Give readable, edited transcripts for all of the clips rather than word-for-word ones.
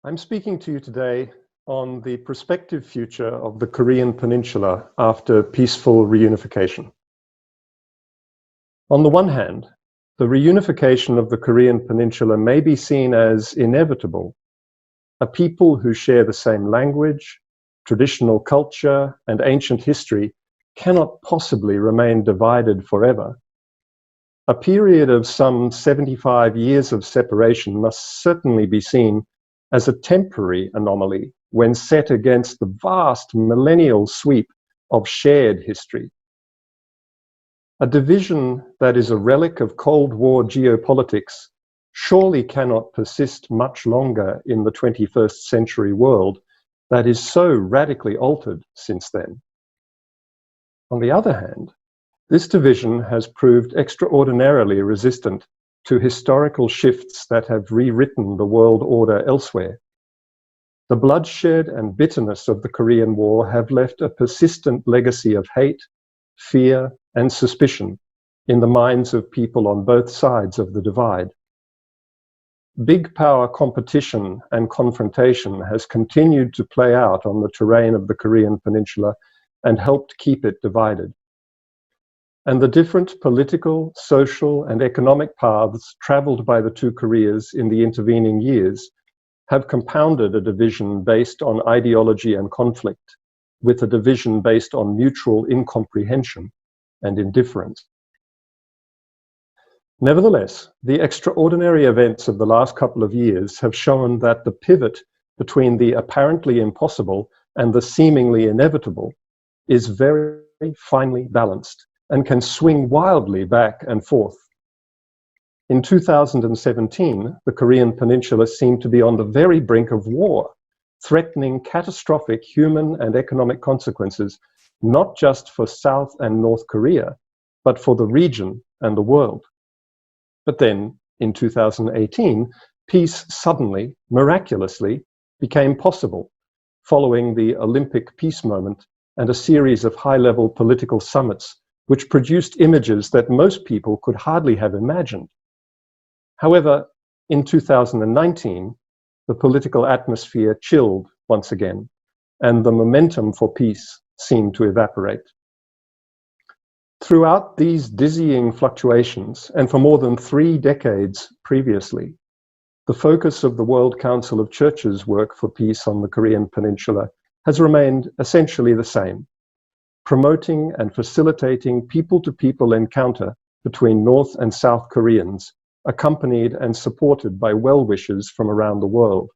I'm speaking to you today on the prospective future of the Korean Peninsula after peaceful reunification. On the one hand, the reunification of the Korean Peninsula may be seen as inevitable. A people who share the same language, traditional culture, and ancient history cannot possibly remain divided forever. A period of some 75 years of separation must certainly be seen as a temporary anomaly when set against the vast millennial sweep of shared history. A division that is a relic of Cold War geopolitics surely cannot persist much longer in the 21st century world that is so radically altered since then. On the other hand, this division has proved extraordinarily resistant to historical shifts that have rewritten the world order elsewhere. The bloodshed and bitterness of the Korean War have left a persistent legacy of hate, fear, and suspicion in the minds of people on both sides of the divide. Big power competition and confrontation has continued to play out on the terrain of the Korean Peninsula and helped keep it divided. And the different political, social, and economic paths traveled by the two Koreas in the intervening years have compounded a division based on ideology and conflict, with a division based on mutual incomprehension and indifference. Nevertheless, the extraordinary events of the last couple of years have shown that the pivot between the apparently impossible and the seemingly inevitable is very finely balanced and can swing wildly back and forth. In 2017, the Korean Peninsula seemed to be on the very brink of war, threatening catastrophic human and economic consequences, not just for South and North Korea, but for the region and the world. But then, in 2018, peace suddenly, miraculously, became possible, following the Olympic peace moment and a series of high-level political summits which produced images that most people could hardly have imagined. However, in 2019, the political atmosphere chilled once again, and the momentum for peace seemed to evaporate. Throughout these dizzying fluctuations, and for more than 3 decades previously, the focus of the World Council of Churches' work for peace on the Korean Peninsula has remained essentially the same: promoting and facilitating people-to-people encounter between North and South Koreans, accompanied and supported by well-wishers from around the world.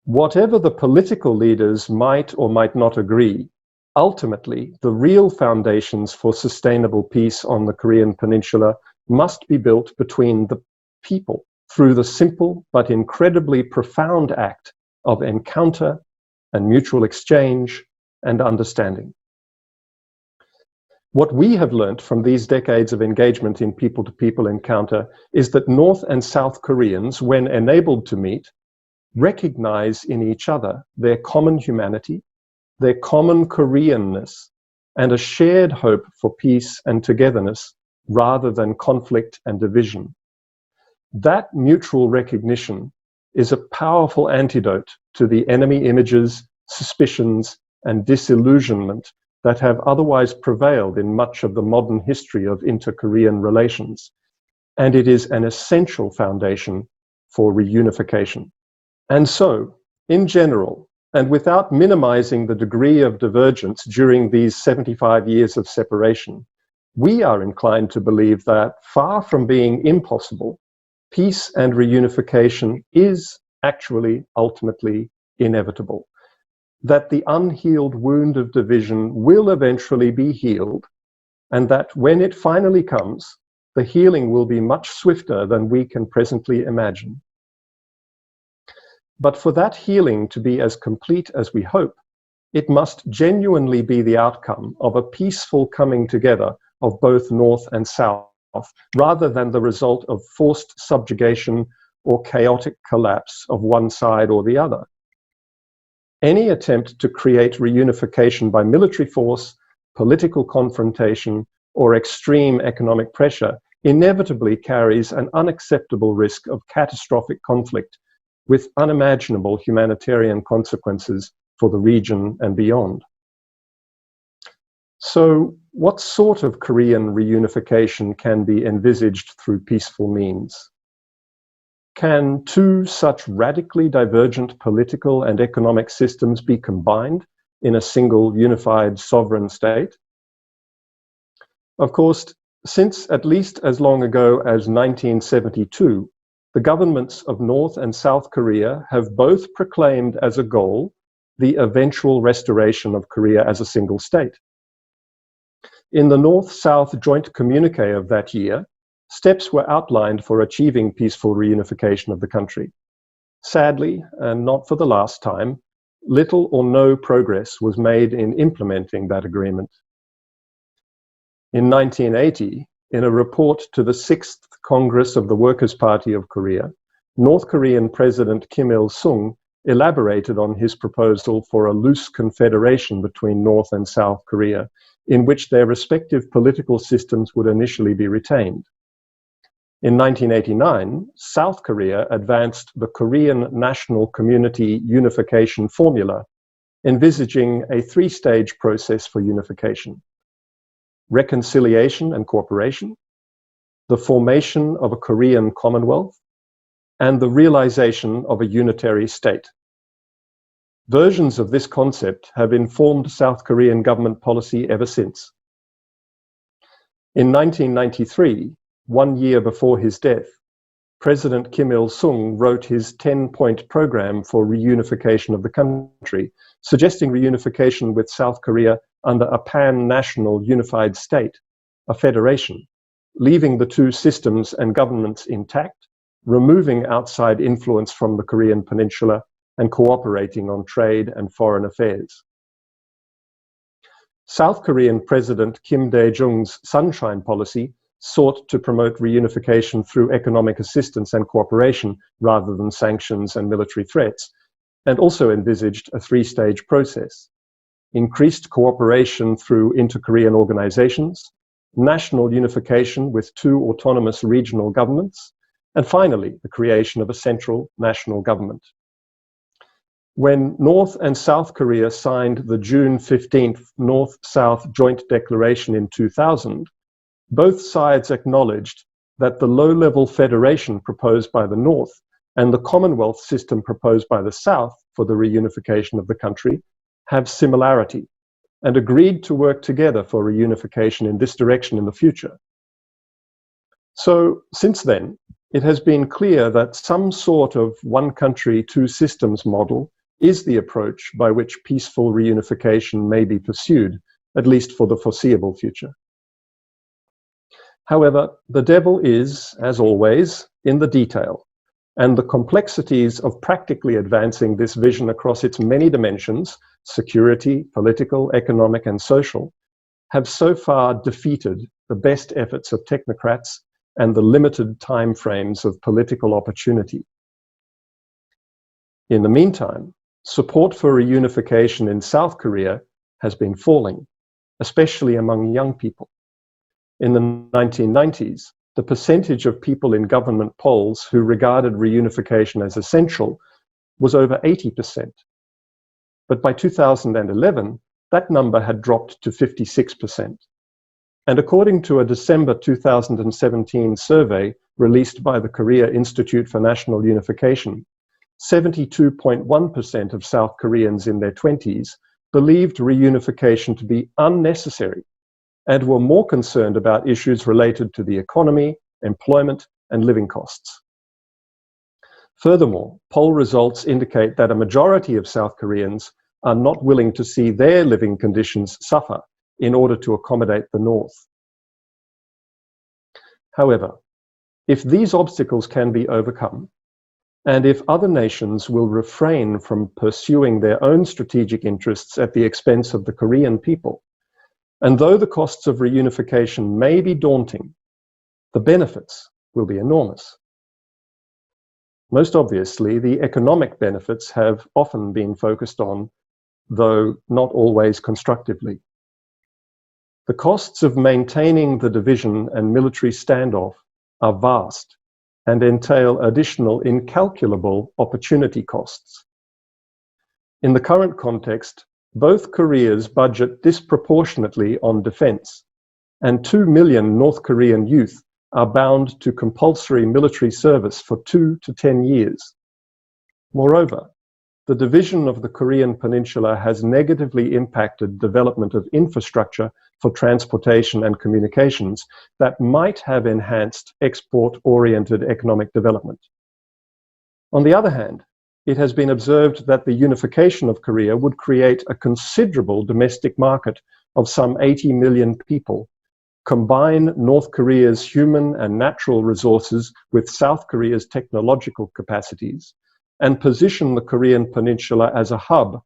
Whatever the political leaders might or might not agree, ultimately, the real foundations for sustainable peace on the Korean Peninsula must be built between the people through the simple but incredibly profound act of encounter and mutual exchange and understanding. What we have learnt from these decades of engagement in people-to-people encounter is that North and South Koreans, when enabled to meet, recognize in each other their common humanity, their common Koreanness, and a shared hope for peace and togetherness rather than conflict and division. That mutual recognition is a powerful antidote to the enemy images, suspicions, and disillusionment that have otherwise prevailed in much of the modern history of inter-Korean relations, and it is an essential foundation for reunification. And so, in general, and without minimizing the degree of divergence during these 75 years of separation, we are inclined to believe that, far from being impossible, peace and reunification is actually ultimately inevitable. That the unhealed wound of division will eventually be healed, and that when it finally comes, the healing will be much swifter than we can presently imagine. But for that healing to be as complete as we hope, it must genuinely be the outcome of a peaceful coming together of both North and South, rather than the result of forced subjugation or chaotic collapse of one side or the other. Any attempt to create reunification by military force, political confrontation, or extreme economic pressure inevitably carries an unacceptable risk of catastrophic conflict with unimaginable humanitarian consequences for the region and beyond. So, what sort of Korean reunification can be envisaged through peaceful means? Can two such radically divergent political and economic systems be combined in a single unified sovereign state? Of course, since at least as long ago as 1972, the governments of North and South Korea have both proclaimed as a goal the eventual restoration of Korea as a single state. In the North-South joint communique of that year, steps were outlined for achieving peaceful reunification of the country. Sadly, and not for the last time, little or no progress was made in implementing that agreement. In 1980, in a report to the 6th Congress of the Workers' Party of Korea, North Korean President Kim Il-sung elaborated on his proposal for a loose confederation between North and South Korea, in which their respective political systems would initially be retained. In 1989, South Korea advanced the Korean National Community Unification Formula, envisaging a three-stage process for unification: reconciliation and cooperation, the formation of a Korean Commonwealth, and the realization of a unitary state. Versions of this concept have informed South Korean government policy ever since. In 1993, 1 year before his death, President Kim Il-sung wrote his 10-point program for reunification of the country, suggesting reunification with South Korea under a pan-national unified state, a federation, leaving the two systems and governments intact, removing outside influence from the Korean Peninsula, and cooperating on trade and foreign affairs. South Korean President Kim Dae-jung's Sunshine Policy sought to promote reunification through economic assistance and cooperation rather than sanctions and military threats, and also envisaged a three-stage process: increased cooperation through inter-Korean organizations, national unification with two autonomous regional governments, and finally, the creation of a central national government. When North and South Korea signed the June 15th North-South Joint Declaration in 2000, both sides acknowledged that the low-level federation proposed by the North and the Commonwealth system proposed by the South for the reunification of the country have similarity, and agreed to work together for reunification in this direction in the future. So, since then, it has been clear that some sort of one country, two systems model is the approach by which peaceful reunification may be pursued, at least for the foreseeable future. However, the devil is, as always, in the detail, and the complexities of practically advancing this vision across its many dimensions, security, political, economic, and social, have so far defeated the best efforts of technocrats and the limited timeframes of political opportunity. In the meantime, support for reunification in South Korea has been falling, especially among young people. In the 1990s, the percentage of people in government polls who regarded reunification as essential was over 80%. But by 2011, that number had dropped to 56%. And according to a December 2017 survey released by the Korea Institute for National Unification, 72.1% of South Koreans in their 20s believed reunification to be unnecessary and were more concerned about issues related to the economy, employment, and living costs. Furthermore, poll results indicate that a majority of South Koreans are not willing to see their living conditions suffer in order to accommodate the North. However, if these obstacles can be overcome, and if other nations will refrain from pursuing their own strategic interests at the expense of the Korean people, and though the costs of reunification may be daunting, the benefits will be enormous. Most obviously, the economic benefits have often been focused on, though not always constructively. The costs of maintaining the division and military standoff are vast, and entail additional incalculable opportunity costs. In the current context, both Koreas budget disproportionately on defense, and 2 million North Korean youth are bound to compulsory military service for 2 to 10 years. Moreover, the division of the Korean Peninsula has negatively impacted development of infrastructure for transportation and communications that might have enhanced export-oriented economic development. On the other hand, it has been observed that the unification of Korea would create a considerable domestic market of some 80 million people, combine North Korea's human and natural resources with South Korea's technological capacities, and position the Korean Peninsula as a hub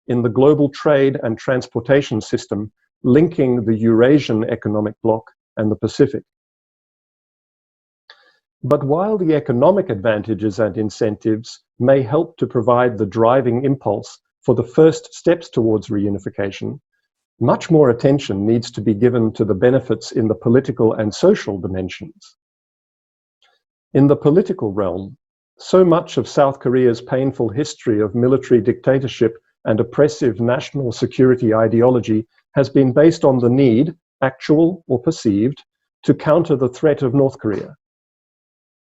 in the global trade and transportation system linking the Eurasian economic bloc and the Pacific. But while the economic advantages and incentives may help to provide the driving impulse for the first steps towards reunification, much more attention needs to be given to the benefits in the political and social dimensions. In the political realm, so much of South Korea's painful history of military dictatorship and oppressive national security ideology has been based on the need, actual or perceived, to counter the threat of North Korea.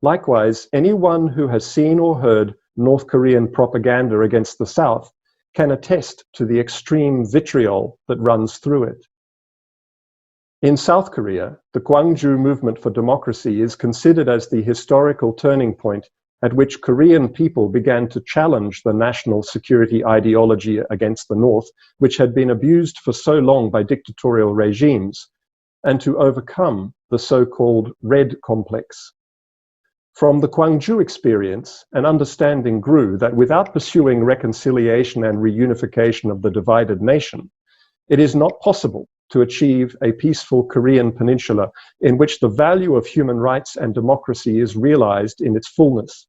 Likewise, anyone who has seen or heard North Korean propaganda against the South can attest to the extreme vitriol that runs through it. In South Korea, the Gwagnju movement for democracy is considered as the historical turning point at which Korean people began to challenge the national security ideology against the North, which had been abused for so long by dictatorial regimes, and to overcome the so-called Red complex. From the Gwagnju experience, an understanding grew that without pursuing reconciliation and reunification of the divided nation, it is not possible to achieve a peaceful Korean peninsula in which the value of human rights and democracy is realized in its fullness.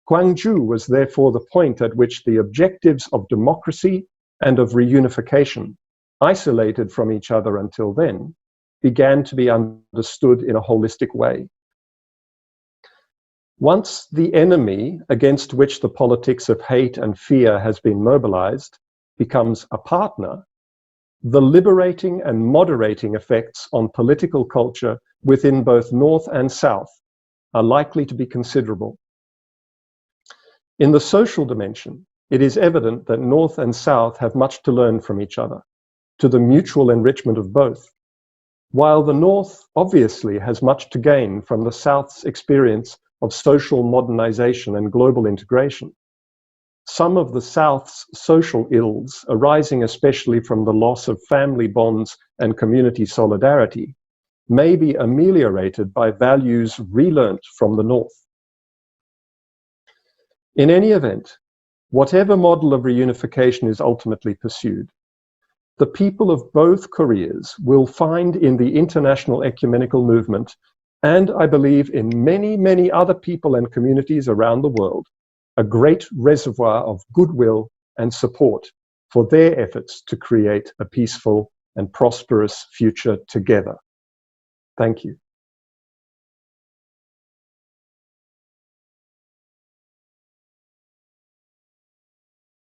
Gwagnju was therefore the point at which the objectives of democracy and of reunification, isolated from each other until then, began to be understood in a holistic way. Once the enemy against which the politics of hate and fear has been mobilized becomes a partner, the liberating and moderating effects on political culture within both North and South are likely to be considerable. In the social dimension, it is evident that North and South have much to learn from each other, to the mutual enrichment of both, while the North obviously has much to gain from the South's experience of social modernization and global integration. Some of the South's social ills, arising especially from the loss of family bonds and community solidarity, may be ameliorated by values relearnt from the North. In any event, whatever model of reunification is ultimately pursued, the people of both Koreas will find in the international ecumenical movement, and I believe in many, many other people and communities around the world, a great reservoir of goodwill and support for their efforts to create a peaceful and prosperous future together. Thank you.